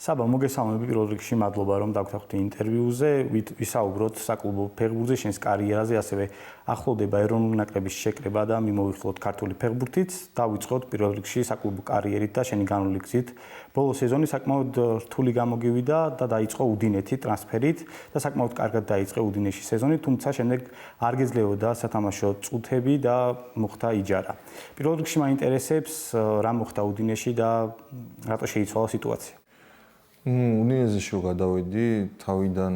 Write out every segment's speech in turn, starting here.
საბა მოგესალმები პირველ რიგში მადლობა რომ დაგვთანხმდით ინტერვიუზე ვისაუბროთ საკლუბო ფეხბურთზე შენს კარიერაზე ასევე ახლოვდება ეროვნული ნაკრების შეკრება და მიმოვიხილოთ ქართული ფეხბურთით დავიწყოთ პირველ რიგში საკლუბო კარიერით და შენი განვლილი გზით ბოლო სეზონი საკმაოდ რთული გამოგივიდა და დაიწყო უდინეთი ტრანსფერით და საკმაოდ კარგად დაიწყო უდინეში სეზონი თუმცა შემდეგ არ გეძლეოდა სათამაშო წუთები და მოხდა იჯარა პირველ რიგში მაინტერესებს რა მოხდა უდინეში და რატო შეიცვალა სიტუაცია უდინეში რო გადავედი თავიდან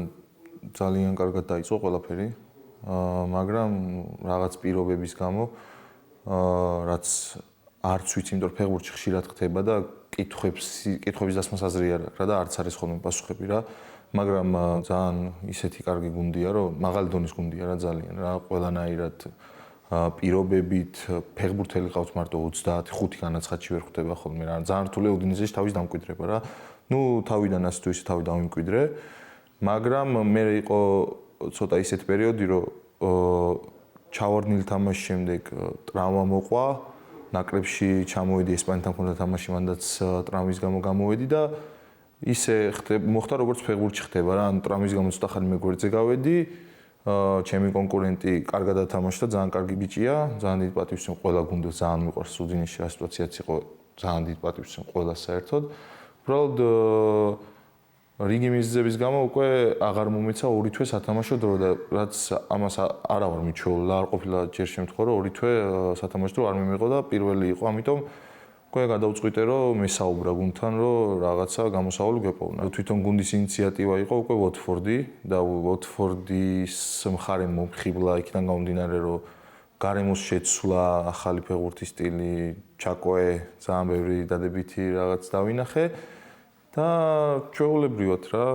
ძალიან კარგად დაიწყო ყველაფერი მაგრამ რაღაც პირობების გამო რაც არც ვიცი იმიტომ რომ ფეხბურთში ხშირად ხდება და კითხვების დასმას აზრი არ აქვს რა და არც არის ხოლმე პასუხები რა მაგრამ ძალიან ისეთი კარგი გუნდია რომ მაღალი დონის გუნდია რა ძალიან რა ყველანაირად პირობებით ფეხბურთელი ყავს მარტო 25 განაცხადში ვერ ხვდება ხოლმე რა ძალიან რთულია უდინეში თავის დამკვიდრება რა ნუ თავიდან ასე თუ ისე თავი დავიმკვიდრე მაგრამ მე იყო ცოტა ისეთ პერიოდი რომ ჩავარდნილი თამაშის შემდეგ ტრავმა მოყვა ნაკრებში ჩამოვედი ესპანეთთან მქონდა თამაში მანდაც ტრავმის გამო გამოვედი და ისე მოხდა როგორც ფეხბურთში ხდება რა ან ტრავმის გამო ცოტა ხანი მეგვერდზე გავედი ჩემი კონკურენტი კარგად ათამაშდა ძალიან კარგი ბიჭია ძალიან დიდ პატივს ვცემ ყველა გუნდს ძალიან მიყვარს უდინეში რა სიტუაციაც იყო ძალიან დიდ პატივს ვცემ ყველა საერთოდ უბრალოდ რიგი მიზეზების გამო უკვე აღარ მომეცა ორი თვე სათამაშო დრო და რაც ამას არა ვარ მიჩვეულ არ ყოფილა ჯერ შემთხვევა რომ ორი თვე სათამაშო დრო არ მიმეღო და პირველი იყო ამიტომ უკვე გადავწყვიტე რომ მესაუბრა გუნდთან რომ რაღაცა გამოსავალი გეპოვნა თვითონ გუნდის ინიციატივა იყო უკვე ვოტფორდი და ვოტფორდის მხარე მომხიბლა იქიდან გამომდინარე რომ გარემოს შეცვლა ახალი ფეხბურთის სტილი ჩაკოე ძალიან ბევრი დადებითი რაღაც დავინახე და ჩვეულებრივად რა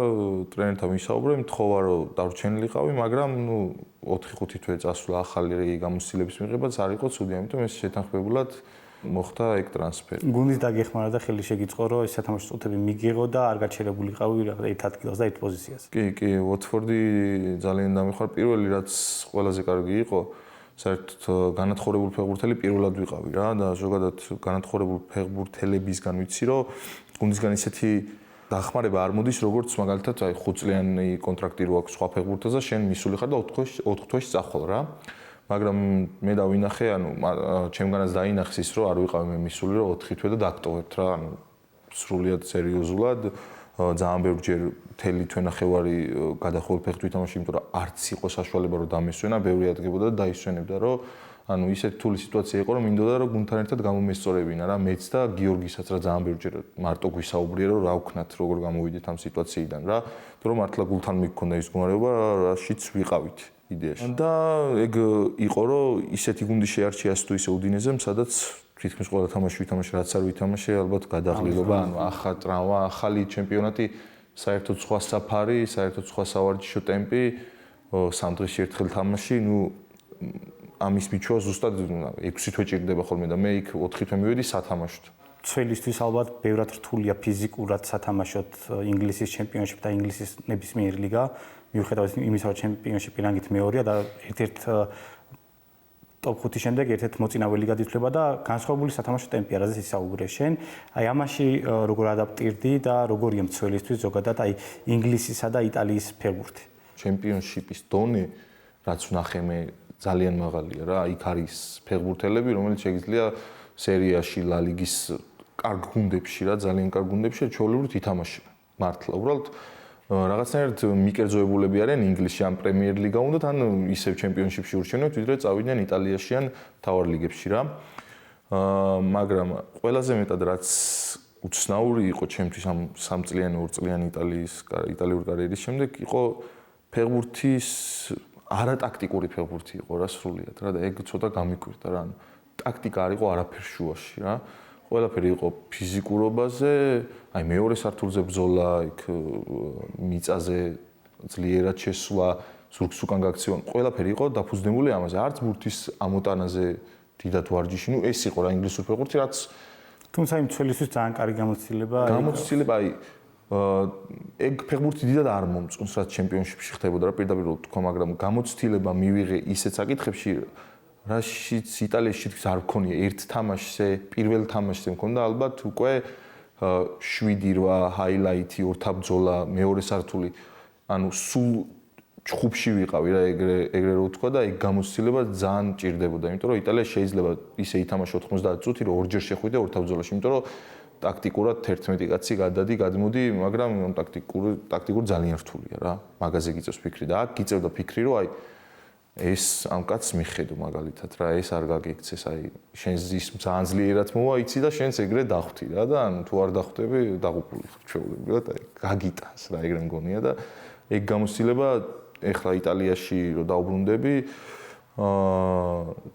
ტრენერთან ვისაუბრე მთხოვა რომ დავრჩენილიყავი მაგრამ ნუ 4-5 თვე წასვლა ახალი გამოცდილების მიღებაც არ იყო ცუდი ამიტომ ეს შეთანხმებულად მოხდა ეგ ტრანსფერი. გუნდის დაგეხმარა და ხელი შეგიწყო რომ ეს სათამაშო წუთები მიგიღო და არ გაჩერებულიყავი ერთ ადგილას და ერთ პოზიციას. კი, ვოტფორდი ძალიან დამიხარ პირველი რაც ყველაზე კარგი იყო საერთოდ განათხოვებული ფეხბურთელი პირველად ვიყავი რა და ზოგადად განათხოვებული ფეხბურთელებისგან ვიცი რომ გუნდისგან ისეთი დახმარება არ მოდის როგორც მაგალითად აი 5 წლიანი კონტრაქტი რო აქვს სხვა ფეხბურთელზე შენ მისული ხარ და 4 თვეში წახვალ რა მაგრამ მე დავინახე ანუ ჩემგანაც დაინახეს ის რომ არ ვიყავი მე მისული რომ 4 თვე და დაგტოვებთ რა ანუ სრულიად სერიოზულად ძალიან ბევრჯერ მთელი თვენახევარი გადახოლ ფეხბურთი თამაში იმიტომ რომ არც იყო საშუალება რომ დამესვენა ბევრი ადგებოდა და დაისვენებდა რომ ანუ ისეთი თული სიტუაცია იყო რომ მინდოდა რომ გუნდთან ერთად გამომესწორებინა რა მეც და გიორგისაც რა ძალიან ბევრჯერ მარტო გვისაუბრია რომ რა ვქნათ როგორ გამოვიდეთ ამ სიტუაციიდან რა თუ რომ მართლა გულთან მიგქონდა ის გუნდობა რაშიც ვიყავით იდეაში და ეგ იყო რომ ისეთი გუნდი შეარჩია თუ ისე უდინეზე სადაც თითქმის ყველა თამაში ვითამაშე რაც არ ვითამაშე ალბათ გადაღლილობა ანუ ახლა ტრავმა ახალი ჩემპიონატი საერთოდ სხვა საფარი საერთოდ სხვა სავარჯიშო ტემპი 3 დღეში ერთხელ თამაში ნუ ამის მიჩვევა ზუსტად 6 თვე ჭირდება ხოლმე და მე იქ 4 თვე მივედი სათამაშოდ ცველისთვის ალბათ ბევრად რთულია ფიზიკურად სათამაშოთ ინგლისის ჩემპიონშიპ და ინგლისის ნებისმიერი ლიგა მიუხედავად იმისა რომ ჩემპიონშიპი რანგით მეორეა და ერთ-ერთ ტოპ 5-ის შემდეგ ერთ-ერთ მოწინავე ლიგად ითვლება და განსხვავებული სათამაშო ტემპია რაზეც ისაუბრე შენ აი ამაში როგორ ადაპტირდი და როგორია მცველისთვის ზოგადად აი ინგლისისა და იტალიის ფეხბურთი ჩემპიონშიპის დონე რაც ვნახე მე ძალიან მაღალია რა იქ არის ფეხბურთელები რომელიც შეიძლება სერიაში ლა ლიგის კარგ გუნდებში რა ძალიან კარგ გუნდებში ჩვეულებრივ ითამაშება მართლა უბრალოდ რაღაცნაირად მიკერძოებულები არიან ინგლისში ან პრემიერ ლიგა უნდათ ან ისევ ჩემპიონშიპში ურჩევნოთ ვიდრე წავიდნენ იტალიაში ან თავარ ლიგებში რა მაგრამ ყველაზე მეტად რაც უცნაური იყო ჩემთვის ამ 3 წლიანი 2 წლიანი იტალიური კარიერის შემდეგ იყო ფეხბურთის არატაქტიკური ფეხბურთი იყო რა სრულიად რა და ეგ ცოტა გამიკვირდა რა ტაქტიკა არ იყო არაფერ შუაში რა ყველაფერი იყო ფიზიკურობაზე აი მეორე სართულზე ბრძოლა იქ მიწაზე ძლიერად შესვლა ზურგს უკან გაქცევა ყველაფერი იყო დაფუძნებული ამაზე არც ბურთის ამოტანაზე დიდად ვარჯიში ნუ ეს იყო რა ინგლისური ფეხბურთი რაც თუმცა იმ ცველისთვის ძალიან კარგი გამოცდილება აი ეგ ფეხბურთი დიდად არ მომწონს რაც ჩემპიონშიპში ხდებოდა რა პირდაპირ თქვა მაგრამ გამოცდილება მივიღე ისეთ საკითხებში რაშიც იტალიაში თვითონ არ მქონია ერთ თამაშზე პირველ თამაშზე მქონდა ალბათ უკვე 7-8 ჰაილაითი, ორთაბძოლა, მეორე სართული, ანუ სულ ჩხუბში ვიყავი რა ეგრე რო ვთქვა და ეგ გამოცდილება ძალიან ჭირდებოდა, იმიტომ რომ იტალიაში შეიძლება ისე ითამაშო 90 წუთი, რომ ორჯერ შეხვიდე ორთაბძოლაში, იმიტომ რომ ტაქტიკურად 11 კაცი გადადი, გადმოდი, მაგრამ ტაქტიკურ ძალიან რთულია რა. მაგაზე გიწევს ფიქრი და აქ გიწევდა ფიქრი, რომ აი ეს ამ კაცს მიხედო მაგალითად რა, ეს არ გაგექცეს, აი შენ ის ძალიან ძლიერად მოვა, იცი და შენს ეგრე დახვდი რა და ანუ თუ არ დახვდები, დაღუპული ხარ ჩვეულებრივად, აი გაგიტანს რა ეგრე მგონია და ეგ გამოცდილება ეხლა იტალიაში რო დაუბრუნდები,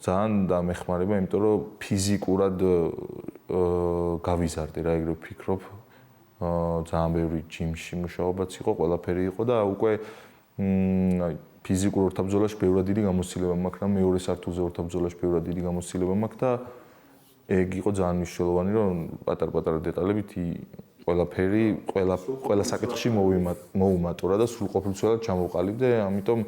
ძალიან დამეხმარება, იმიტომ რომ ფიზიკურად გავიზარდე რა ეგრე ვფიქრობ. ძალიან ბევრი ჯიმში მუშაობაც იყო, ყველაფერი იყო და უკვე ფიზიკურ ორთაბძოლაში ბევრად დიდი გამოცდილება მაქვს და მეორე სართულზე ორთაბძოლაში ბევრად დიდი გამოცდილება მაქვს და ეგ იყო ძალიან მნიშვნელოვანი, რომ პატარ-პატარა დეტალებით ყველაფერი ყველა საკითხში მოუმატურა და სრულყოფილწილად ჩამოვყალიბდე, ამიტომ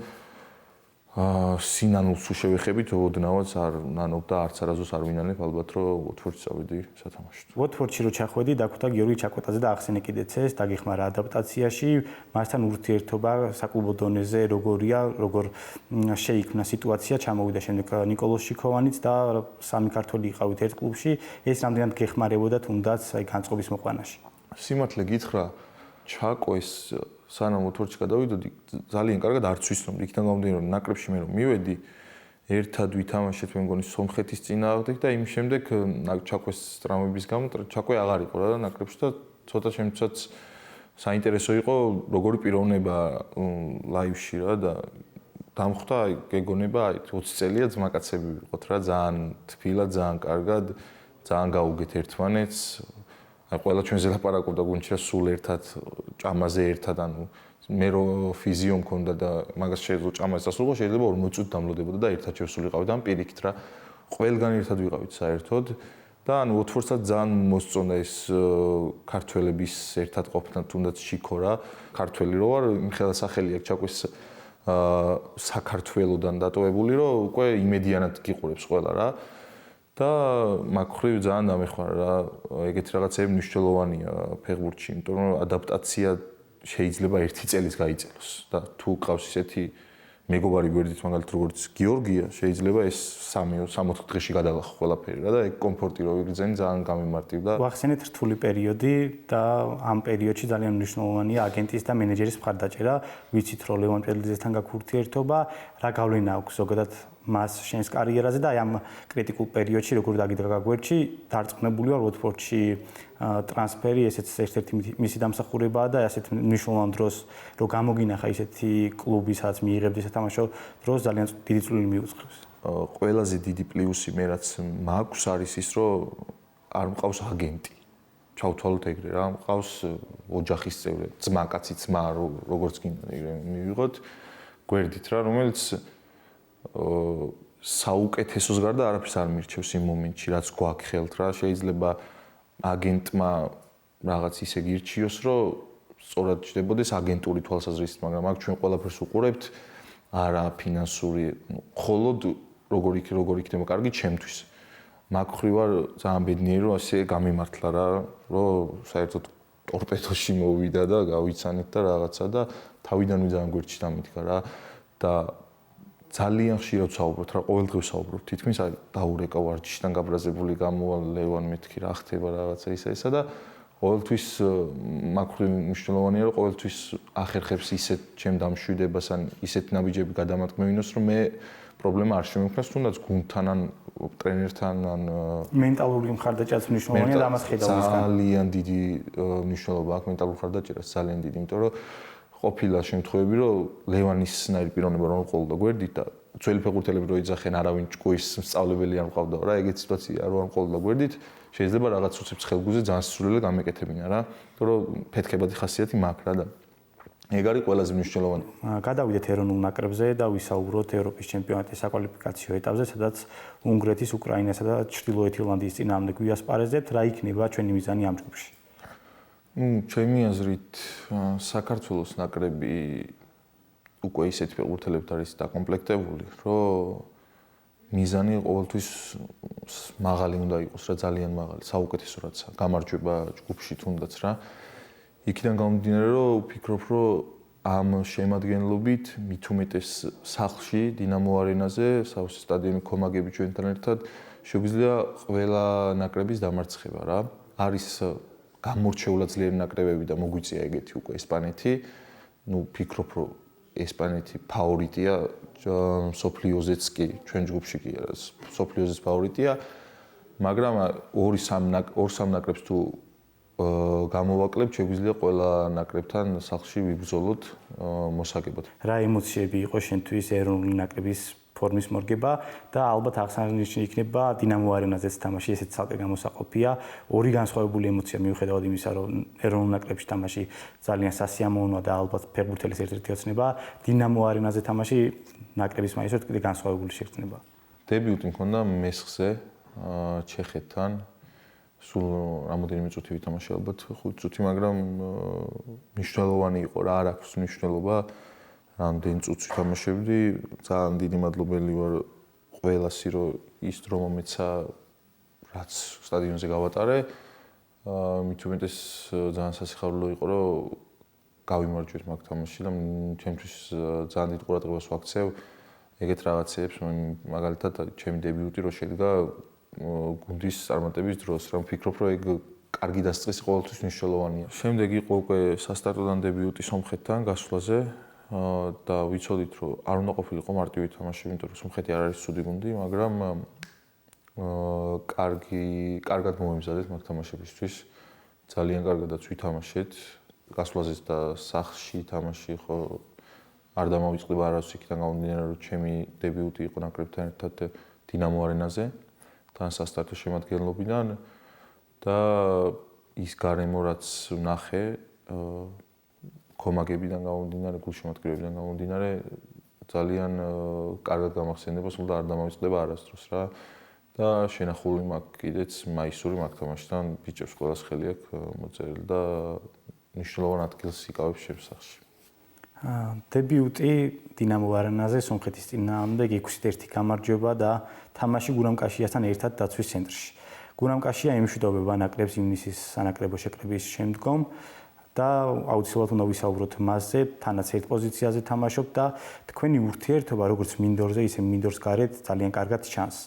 სინანულს შევეხებით, ოდნავაც არ ნანობ და არც არასდროს არ ვინანებ, ალბათ რომ ოთფორდში წავედი სათამაშოდ. ოთფორდში რო ჩახვედი, დაგვხვდა გიორგი ჩაკვეტაძე და ახსენე კიდეც ეს, დაგეხმარა ადაპტაციაში, მასთან ურთიერთობა საკლუბო დონეზე როგორია, როგორ შეიქმნა სიტუაცია, ჩამოვიდა შემდეგ ნიკოლოზ შიქოვანიც და სამი ქართველი იყავით ერთ კლუბში, ეს რამდენად გეხმარებოდა თუნდაც აი განწყობის მოყვანაში. სიმართლე გითხრა, ჩაკოს სანამ ოთფორდში გადავიდოდი, ძალიან კარგად არც ვისნობდი, იქიდან გამომდინარე, რომ ნაკრებში მე რომ მივედი, ერთად ვითამაშეთ, მე მგონი სომხეთის წინააღმდეგ და იმ შემდეგ ჩაკოს ტრამვების გამო ჩაკო აღარ იყო რა და ნაკრებში და ცოტა შემთხვევაც საინტერესო იყო როგორი პიროვნება ლაივში რა და დამხვდა აი გეგონება აი 20 წელია ძმაკაცები ვიყოთ რა, ძალიან თბილად, ძალიან კარგად, ძალიან გაუგეთ ერთმანეთს. აი ყველა ჩვენზე ლაპარაკობდა გუნდში სულ ერთად ჭამაზე ერთად ანუ მე რო ფიზიო მქონდა და მაგას შეიძლება ჭამაზე დასრულიყო შეიძლება 40 წუთი დამლოდებოდა და ერთად შევსულიყავით ამ პირიქით რა ყველგან ერთად ვიყავით საერთოდ და ანუ ოთფორდსაც ძალიან მოსწონდა ეს ქართველების ერთად ყოფნა თუნდაც შიქო რა ქართველი რო ვარ იმხელა სახელი აქვს ჩაკვის საქართველოსდან დატოვებული რომ უკვე იმედიანად გიყურებს ყველა რა და მაგ ხრივ ძალიან დამეხმარა რა ეგეთი რაღაცები მნიშვნელოვანია ფეხბურთში იმიტომ რომ ადაპტაცია შეიძლება 1 წელიც გაიწეროს და თუ ყავს ისეთი მეგობარი გვერდით მაგალითად როგორც გიორგია შეიძლება ეს 3-4 დღეში გადალახო ყველაფერი რა და ეგ კომფორტი რო ვიგრძენი ძალიან გამიმარტივდა. ვახსენეთ რთული პერიოდი და ამ პერიოდში ძალიან მნიშვნელოვანია აგენტის და მენეჯერის მხარდაჭერა. ვიცით რომ ლევან პედლიძესთან გაქვს ურთიერთობა, რა გავლენა აქვს ზოგადად მას შენს კარიერაზე და აი ამ კრიტიკულ პერიოდში როგორ დაგიდგა გაგვერდში, დარწმუნებული ვარ ოთფორდში ტრანსფერი ესეც ერთ-ერთი მისი დამსახურებაა და ასეთ მნიშვნელოვან დროს რო გამოგინახა ისეთი კლუბი სადაც მიიღებდი სათამაშო დროს ძალიან დიდი წვლილი მიუძღვის. ყველაზე დიდი პლუსი მე რაც მაქვს არის ის რომ არ მყავს აგენტი. ჩავთვალოთ ეგრე რა, მყავს ოჯახის წევრი, ძმა, კაცი ძმა როგორც გინდა ეგრე მივიღოთ გვერდით რა, რომელიც საუკეთესოს გარდა არაფერს არ მირჩევს იმ მომენტში, რაც გვაქვს ხელთ რა, შეიძლება აგენტმა რაღაც ისე გირჩიოს, რომ სწორად ჩდებოდეს აგენტური თვალსაზრისით, მაგრამ აქ ჩვენ ყველაფერს უყურებთ, არა ფინანსური, მხოლოდ როგორ იქნება კარგი ჩემთვის. მაგ ხრივ ვარ ძალიან ბედნიერი, რომ ასე გამიმართლა რა, რომ საერთოდ ტორპედოში მოვიდა და გავიცანეთ და რაღაცა და თავიდანვე ძალიან გვერდში დამიდგა რა და ძალიან ხშირად ვსაუბრობთ რა, ყოველდღე ვსაუბრობთ. თითქმის აი დაურეკა ვარჯიშიდან გაბრაზებული გამოვალ ლევან მეთქი რა ხდება რაღაცა ისა და ყოველთვის მაგხრივ მნიშვნელოვანია რომ ყოველთვის ახერხებს ისეთ ჩემ დამშვიდებას ან ისეთ ნაბიჯები გადამატკმევინოს რომ მე პრობლემა არ შემოქმნას თუნდაც გუნდთან ან ტრენერთან ან მენტალური მხარდაჭერაც მნიშვნელოვანია და ამას ხედავ ისგან ძალიან დიდი მნიშვნელობა აქვს მენტალურ მხარდაჭერას ძალიან დიდი იმიტომ რომ ყოფილა შემთხვევები რომ ლევანისნაირი პიროვნება რომ ყოლდა გვერდით და ძველი ფეხბურთელები რო იძახენ არავინ ჭკუის სწავლებელი არ მყავდა რა ეგეთი სიტუაცია რო არ ყოლდა გვერდით შეიძლება რაღაც უცებს ხელგუზე ძალიან სრულიად გამეკეთებინა რა რომ ფეთქებადი ხასიათი მაქვს რა და ეგ არის ყველაზე მნიშვნელოვანი. გადავიდეთ ეროვნულ ნაკრებზე და ვისაუბროთ ევროპის ჩემპიონატის საკვალიფიკაციო ეტაპზე, სადაც უნგრეთის, უკრაინასა და ჩრდილოეთ ირლანდიის წინააღმდეგ ვიასპარეზებთ, რა იქნება ჩვენი მიზანი ამ ჯგუფში? ჩემი აზრით, საქართველოს ნაკრები უკვე ისეთი ფეხბურთელებთ არის დაკომპლექტებული, რომ მიზანი ყოველთვის მაღალი უნდა იყოს რა, ძალიან მაღალი, საუკეთესო რაც გამარჯვება ჯგუფში თუნდაც რა. იქიდან გამომდინარე, რომ ვფიქრობ, რომ ამ შემადგენლობით მით უმეტეს სახლში, დინამო არენაზე, სავსე სტადიონი ქომაგები ჩვენთან ერთად შეგვიძლია ყველა ნაკრების დამარცხება რა. არის გამორჩეულად ძლიერი ნაკრებები და მოგვიწია ეგეთი უკვე ესპანეთი. ვფიქრობ, რომ ესპანეთი ფავორიტია მსოფლიოზეც კი, ჩვენ ჯგუფში კი არა, მსოფლიოზეც ფავორიტია, მაგრამ 2-3 ნაკრებს თუ გამოვაკლებთ, შეგვიძლია ყველა ნაკრებთან სახლში ვიბრძოლოთ მოსაგებად. რა ემოციები იყო შენთვის ეროვნული ნაკრების ფორმის მორგება და ალბათ აღსანიშნავი იქნება დინამო არენაზეც თამაში, ესეც ცალკე გამოსაყოფია. ორი განსხვავებული ემოცია მიუხედავად იმისა, რომ ეროვნულ ნაკრებში თამაში ძალიან სასიამოვნოა და ალბათ ფეხბურთელის ერთ-ერთი ოცნება, დინამო არენაზე თამაში ნაკრების მაისურით კიდე განსხვავებული შეგრძნება. დებიუტი მქონდა მესხზე ჩეხეთთან. სულ რამოდენიმე წუთი ვითამაშე, ალბათ 5 წუთი, მაგრამ მნიშვნელოვანი იყო რა, არ აქვს მნიშვნელობა. რამდენი წუთს ვითამაშებდი, ძალიან დიდი მადლობელი ვარ ყველასი, რომ ის დრო მომეცა, რაც სტადიონზე გავატარე. მით უმეტეს ძალიან სასიხარულო იყო, რომ გავიმარჯვეთ მაგ თამაში და ჩემთვის ძალიან დიდ ყურადღებას ვაქცევ ეგეთ რაღაცებს, მაგალითად, ჩემი დებიუტი რო შედგა გუნდის წარმატების დროს, რომ ვფიქრობ, რომ ეგ კარგი დასწრესი ყოველთვის მნიშვნელოვანია. შემდეგ იყო უკვე სასტარტოდან დებიუტი სომხეთთან გასვლაზე და ვიცოდით, რომ არ უნდა ყოფილიყო მარტივი თამაში, იმიტომ რომ სომხეთი არ არის ცუდი გუნდი, მაგრამ კარგად მომემზადეთ მაგ თამაშებისთვის. ძალიან კარგადაც ვითამაშეთ. გასვლაზეც და სახლში თამაში ხო არ დამოვიწყდება არასდროს იქიდან გამომდინარე, რომ ჩემი დებიუტი იყო ნაკრებთან ერთად დინამო არენაზე, თან სასტარტო შემადგენლობიდან და ის გარემო რაც ვნახე ქომაგებიდან გამომდინარე, გულშემატკივრებიდან გამომდინარე, ძალიან კარგად გამახსენდება, სულ და არ დამოვიწყდება არასდროს რა. და შენახული მაქვს კიდეც მაისური მაგ თამაშთან, ბიჭებს ყველას ხელი აქვს მოწერილი და მნიშვნელოვან ადგილს იკავებს ჩემს სახლში. დებიუტი დინამო არენაზე სომხეთის წინააღმდეგ 6-1 გამარჯვება და თამაში გურამ კაშიასთან ერთად დაცვის ცენტრში. გურამ კაშია ემშვიდობება ნაკრებს ივნისის სანაკრებო შეკრების შემდგომ და აუცილებლად უნდა ვისაუბროთ მასზე, თანაც ერთ პოზიციაზე თამაშობ და თქვენი ურთიერთობა როგორც მინდორზე, ისე მინდორს გარეთ ძალიან კარგად ჩანს.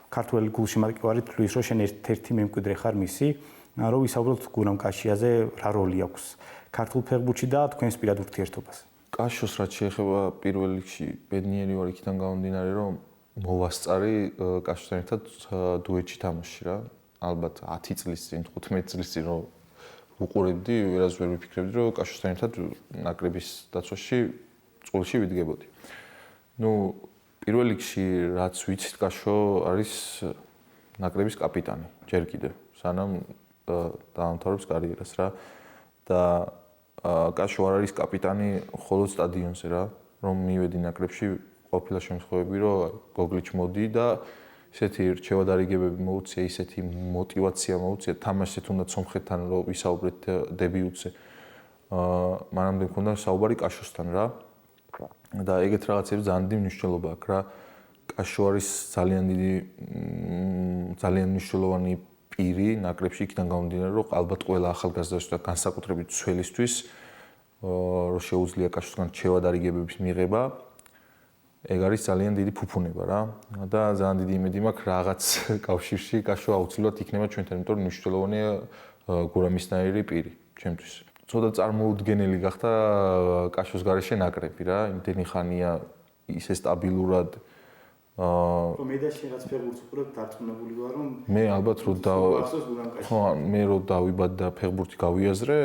ქართველი გულშემატკივარი თვლის, რომ შენ ერთ-ერთი მემკვიდრე ხარ მისი, რომ ვისაუბროთ გურამ კაშიაზე, რა როლი აქვს ქართულ ფეხბურთში და თქვენს პირად ურთიერთობას. კაშოს რაც შეეხება პირველ რიგში ბედნიერი ვარ იქიდან გამომდინარე, რომ მოვასწარი კაშოსთან ერთად დუეტში თამაში რა. ალბათ 10 წლის წინ, 15 წლის წინ რომ უყურებდი, ვერას ვერ ვიფიქრებდი, რომ კაშოსთან ერთად ნაკრების დაცვაში წყვილში ვიდგებოდი. პირველ რიგში რაც ვიცით, კაშო არის ნაკრების კაპიტანი, ჯერ კიდევ, სანამ დაამთავრებს კარიერას რა. და კაშო არ არის კაპიტანი მხოლოდ სტადიონზე რა, რომ მივედი ნაკრებში, ყოფილა შემთხვევები, რომ გოგლიჩ მოდი და ისეთი რჩევადარიგებები მოუწია, ისეთი мотиваცია მოუწია, თამაშზე თუნდაც სომხეთთან რომ ვისაუბრეთ დებიუტზე. მანამდე მქონდა საუბარი კაშოსთან რა. და ეგეთ რაღაცებს ძალიან დიდი მნიშვნელობა აქვს რა. კაშო არის ძალიან მნიშვნელოვანი პირი ნაკრებში იქიდან გამომდინარე, რომ ალბათ ყველა ახალგაზრდას და განსაკუთრებით ცველისთვის რომ შეუძლია კაშოსთან რჩევადარიგებების მიღება, ეგ არის ძალიან დიდი ფუფუნება რა. და ძალიან დიდი იმედი მაქვს რაღაც კავშირში კაშო აუცილებლად იქნება ჩვენთან, იმიტომ რომ მნიშვნელოვანია გურამისნაირი პირი ჩემთვის. ცოტა წარმოუდგენელი გახდა კაშოს გარეშე ნაკრები რა, იმდენი ხანია ისე სტაბილურად მე და შენ რაც ფეხბურთს უყურებ, დარწმუნებული ვარ, რომ მე ალბათ მე რო დავიბადე და ფეხბურთი გავიაზრე,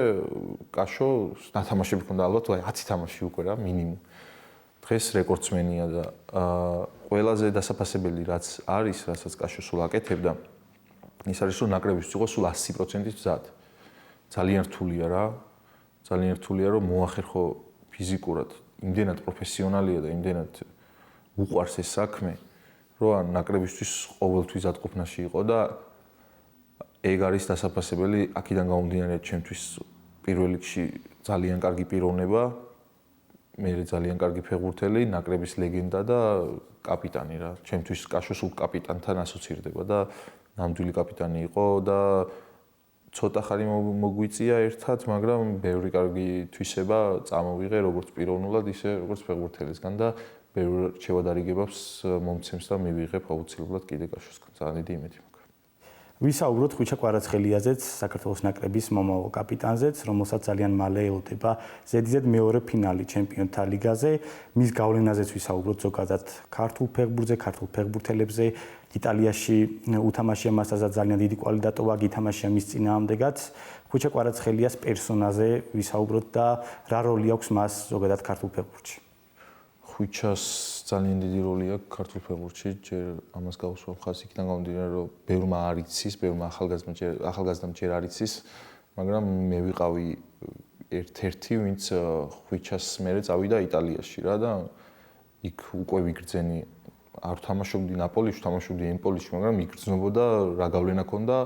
კაშო ნათამაშები ქონდა ალბათ 10 თამაში უკვე რა, მინიმუმ. დღეს რეკორდსმენია და ყველაზე დასაფასებელი რაც არის, რასაც კაშო სულ აკეთებდა, ის არის რომ ნაკრებისთვის იყო სულ 100% მზად. ძალიან რთულია რა. ძალიან რთულია რომ მოახერხო ფიზიკურად, იმდენად პროფესიონალია და იმდენად უყვარს ეს საქმე, რომ ნაკრებისთვის ყოველთვის ზადყოფნაში იყო და ეგ არის დასაფასებელი, აქედან გამომდინარე ჩემთვის პირველ რიგში ძალიან კარგი პიროვნება, მე ძალიან კარგი ფეხბურთელი, ნაკრების ლეგენდა და კაპიტანი რა. ჩემთვის კაშო სულ კაპიტანთან ასოცირდება და ნამდვილი კაპიტანი იყო და ცოტა ხანი მოგვიწია ერთად, მაგრამ ბევრი კარგი თვისება წამოვიღე როგორც პიროვნულად, ისე როგორც ფეხბურთელისგან და ბევრ რჩევადარიგებებს მომცემს და მივიღებ აუცილებლად კიდე კაშოსგან. ძალიან დიდი იმედი მაქვს. ვისაუბროთ ხვიჩა კვარაცხელიაზეც, საქართველოს ნაკრების მომავალ კაპიტანზეც, რომელსაც ძალიან მალე ელოდება ZZ მეორე ფინალი ჩემპიონთა ლიგაზე. მის გავლენაზეც ვისაუბროთ ზოგადად ქართულ ფეხბურთზე, ქართულ ფეხბურთელებზე. იტალიაში უთამაშია მასაზეც ძალიან დიდი კვალი დატოვა, გითამაშია მის წინააღმდეგაც. ხვიჩა კვარაცხელიას პერსონაზე ვისაუბროთ და რა როლი აქვს მას ზოგადად ქართულ ფეხბურთში. ხვიჩას ძალიან დიდი როლი აქვს ქართულ ფეხბურთში, ჯერ ამას გავუსვა ხას იქიდან გამომდინარე, რომ ბევრმა არ იცის, ბევრმა ახალგაზრდამ ჯერ არ იცის, მაგრამ მე ვიყავი ერთ-ერთი, ვინც ხვიჩას მერე წავიდა იტალიაში რა და იქ უკვე ვიგრძენი არ ვთამაშობდი ნაპოლიში, ვთამაშობდი ემპოლიში, მაგრამ იგრძნობოდა რა გავლენა ქონდა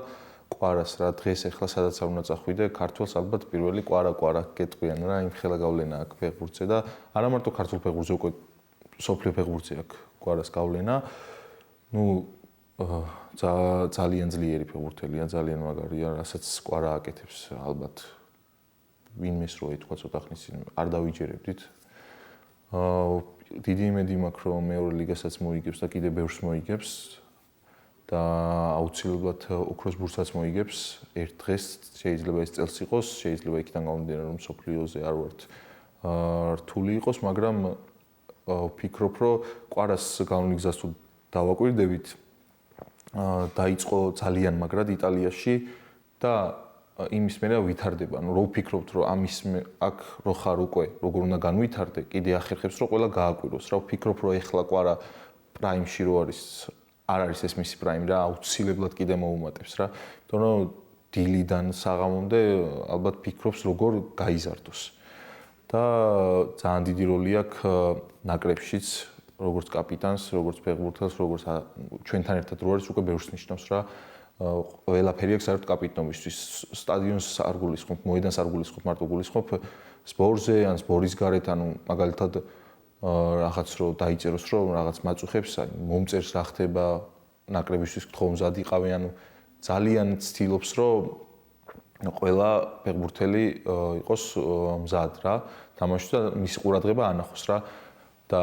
კვარას რა დღეს ახლა სადაც არ უნდა წახვიდე, ქართველს ალბათ პირველი კვარა გეტყვიან რა, იმ ხელა გავლენა აქვს ფეხბურთზე და არა მარტო ქართულ ფეხბურთზე, უკვე სოფლიო ფეხბურთზე აქვს კვარას გავლენა. ნუ ძალიან ძლიერი ფეხბურთელია, ძალიან მაგარია, რასაც კვარა აკეთებს, ალბათ ვინმეს რო ეთქვა ცოტა ხნის წინ არ დავიჯერებდით. დიდი იმედი მაქვს, რომ მეორე ლიგასაც მოიგებს და კიდე ბევრს მოიგებს და აუცილებლად ოქროს ბურთსაც მოიგებს. ერთ დღეს შეიძლება ეს წელს იყოს, შეიძლება იქიდან გამომდინარე, რომ სოფლიოზე არ ვართ რთული იყოს, მაგრამ ვფიქრობ, რომ კვარას გავლენის გზას თუ დავაკვირდებით, დაიწყო ძალიან მაგრად იტალიაში და იმის მერე ვითარდება. ანუ რო ვფიქრობთ, რომ ამის აქ რო ხარ უკვე, როგორ უნდა განვითარდე, კიდე ახერხებს, რომ ყველა გააკვიროს. რა ვფიქრობ, რომ ეხლა კვარა პრაიმში რო არის, არ არის ეს მისი პრაიმი რა, აუცილებლად კიდე მოუმატებს რა. იმიტომ რომ დილიდან საღამომდე ალბათ ფიქრობს, როგორ გაიზარდოს. და ძალიან დიდი როლი აქვს ნაკრებშიც, როგორც კაპიტანს, როგორც ფეხბურთელს, როგორც ჩვენთან ერთად რო არის, უკვე ბევრს ნიშნავს რა. ყველაფერი აქვს საერთოდ კაპიტნობისთვის. სტადიონს არ გულისხმობ, მოედანს არ გულისხმობ, მარტო გულისხმობ სპორტზე ან სპორტის გარეთ, ანუ მაგალითად რაღაც რო დაიწეროს, რომ რაღაც მაწუხებს, მომწერს რა ხდება, ნაკრებისთვის გთხოვმზად იყავი, ანუ ძალიან ცდილობს, რომ ყველა ფეხბურთელი იყოს მზად რა, თამაშს და მისი ყურადღება ანახოს რა და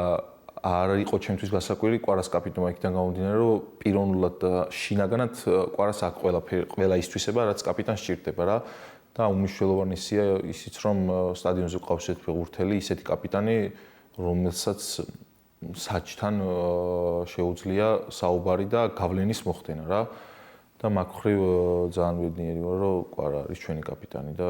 არ იყო ჩემთვის გასაკვირი კვარას კაპიტნობა იქიდან გამომდინარე, რომ პიროვნულად და შინაგანად კვარას აქვს ყველა ის თვისება, რაც კაპიტანს სჭირდება რა და უმნიშვნელოვანესია ისიც, რომ სტადიონზე ყავს ესეთი ფეხბურთელი, ისეთი კაპიტანი, რომელსაც საჭთან შეუძლია საუბარი და გავლენის მოხდენა რა და მაგ ხრივ ძალიან ვედნიერი ვარ, რომ კვარა არის ჩვენი კაპიტანი და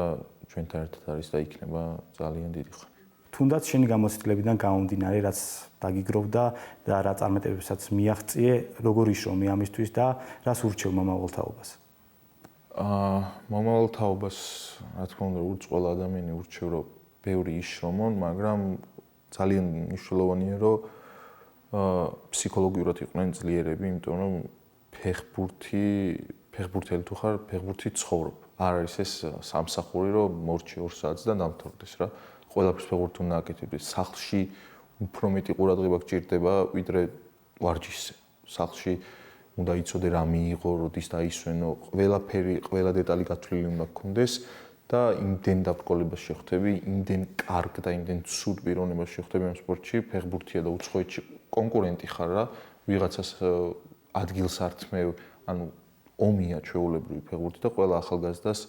ჩვენთან ერთად არის და იქნება ძალიან დიდი ხანი. თუნდაც შენი გამოცდილებიდან გამომდინარე, რაც დაგიგროვდა და რა წარმატებებსაც მიაღწიე, როგორ იშრომი ამისთვის და რას ურჩევ მომავალ თაობას? მომავალ თაობას, რა თქმა უნდა, ყველა ადამიანი ურჩევ, რომ ბევრი იშრომონ, მაგრამ ძალიან მნიშვნელოვანია, რომ ფსიქოლოგიურად იყვნენ ძლიერები, იმიტომ რომ ფეხბურთელი თუ ხარ, ფეხბურთი ცხოვრობ. არ არის ეს სამსახური, რომ მორჩი 2 საათს და დამთავრდეს რა. ყველაფერს ფეხბურთი უნდა აკეთებდეს. სახლში უფრო მეტი ყურადღება გჭირდება, ვიდრე ვარჯიშზე. სახლში უნდა იცოდე რა მიიღო, როდის დაისვენო, ყველაფერი, ყველა დეტალი გათვლილი უნდა გქონდეს და იმდენ დაბრკოლებას შეხვდები, იმდენ კარგ და იმდენ ცუდ პიროვნებას შეხვდები ამ სპორტში, ფეხბურთია და უცხოეთში კონკურენტი ხარ რა, ვიღაცას ადგილს ართმევ, ანუ ომია ჩვეულებრივი ფეხბურთი და ყველა ახალგაზრდას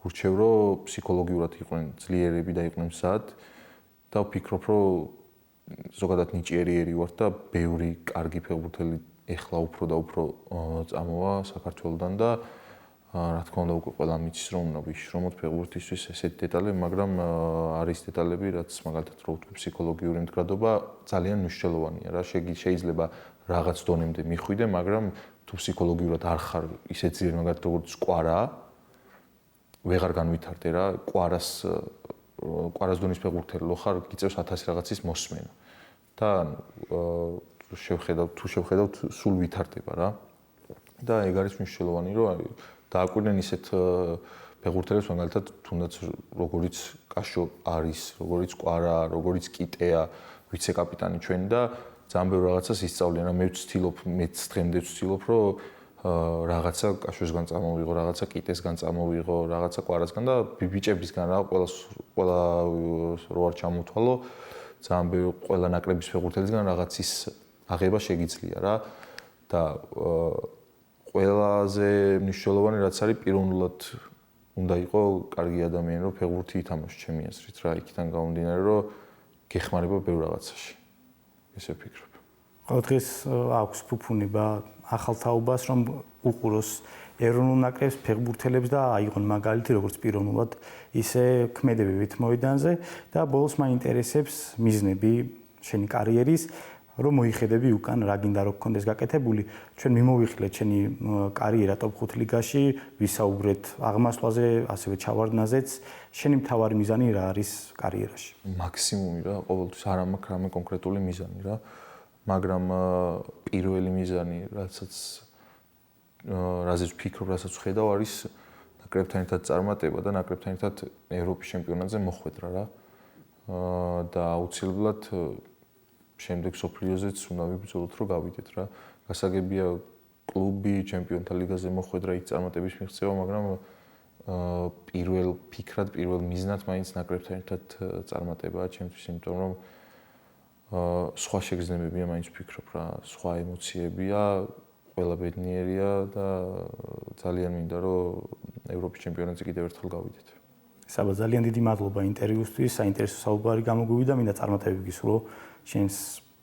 ურჩევ, რომ ფსიქოლოგიურად იყვნენ ძლიერები და იყვნენ მზად და ვფიქრობ, რომ ზოგადად ნიჭიერი ვართ და ბევრი კარგი ფეხბურთელი ეხლა უფრო და უფრო წამოვა საქართველოდან და რა თქმა უნდა უკვე ყველა მიცის, რომ უნდა ვიშრომოთ ფეხბურთისთვის ესეთი დეტალები, მაგრამ არის დეტალები, რაც მაგალითად რო ვთქვი ფსიქოლოგიური მდგრადობა ძალიან მნიშვნელოვანია რა, შეიძლება რაღაც დონემდე მიხვიდე, მაგრამ თუ ფსიქოლოგიურად არ ხარ ისე ძლიერი, მაგალითად როგორც კვარა, ვეღარ განვითარდე რა, კვარას დონის ფეხბურთელი რო ხარ, გიწევს 1000 რაღაცის მოსმენა. და თუ შევხედავთ, სულ ვითარდება რა. და ეგ არის მნიშვნელოვანი, რომ დააკვირდნენ ისეთ ფეხბურთელებს, მაგალითად, თუნდაც როგორიც კაშო არის, როგორიც კვარა, როგორიც კიტეა, ვიცე-კაპიტანი ჩვენი და ძალიან ბევრ რაღაცას ისწავლიან. მე მეც დღემდე ვცდილობ, რომ რაღაცა კაშუსგან წამოვიღო, რაღაცა კიტესგან წამოვიღო, რაღაცა კვარასგან და ბიჭებისგან რა, ყველა რო არ ჩამოთვალო, ძალიან ბევრი ყველა ნაკრების ფეხბურთელისგან რაღაცის აღება შეგიძლია რა და ყველაზე მნიშვნელოვანი რაც არის პირველად უნდა იყო კარგი ადამიანი, რომ ფეხბურთი ითამაშოს ჩემი აზრით რა, იქიდან გამომდინარე, რომ გეხმარება ბევრ რაღაცაში. ესე ვფიქრობ. ყოველდღეს აქვს ფუფუნება ახალ თაობას, რომ უყუროს ეროვნულ ნაკრებს, ფეხბურთელებს და აიღონ მაგალითი როგორც პიროვნულად, ისე ქმედებებით მოედანზე და ბოლოს მაინტერესებს მიზნები შენი კარიერის, რომ მოიხედები უკან რა გინდა რომ გქონდეს გაკეთებული. ჩვენ მიმოვიხილეთ შენი კარიერა ტოპ 5 ლიგაში, ვისაუბრეთ აღმასვლაზე, ასევე ჩავარდნაზეც. შენი მთავარი მიზანი რა არის კარიერაში? მაქსიმუმი რა, ყოველთვის არ მაქვს რამე კონკრეტული მიზანი რა. მაგრამ პირველი მიზანი, რაზეც ვფიქრობ, რასაც ვხედავ, არის ნაკრებთან ერთად წარმატება და ნაკრებთან ერთად ევროპის ჩემპიონატზე მოხვედრა რა. და აუცილებლად შემდეგ სოფლიოზეც უნდა ვიბრძოლოთ, რომ გავიდეთ რა. გასაგებია კლუბი ჩემპიონთა ლიგაზე მოხვედრა იქ წარმატების მიღწევა, მაგრამ პირველ ფიქრად, პირველ მიზნად მაინც ნაკრებთან ერთად წარმატებაა ჩემთვის, იმიტომ რომ სხვა შეგრძნებებია მაინც ვფიქრობ რა, სხვა ემოციებია, ყველა ბედნიერია და ძალიან მინდა რომ ევროპის ჩემპიონატზე კიდევ ერთხელ გავიდეთ. საბა ძალიან დიდი მადლობა ინტერვიუსთვის, საინტერესო საუბარი გამოგვივიდა, მინდა წარმატებები გისურვო შენს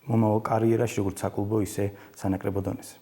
მომავალ კარიერაში, როგორც საკლუბო, ისე სანაკრებო დონეზე.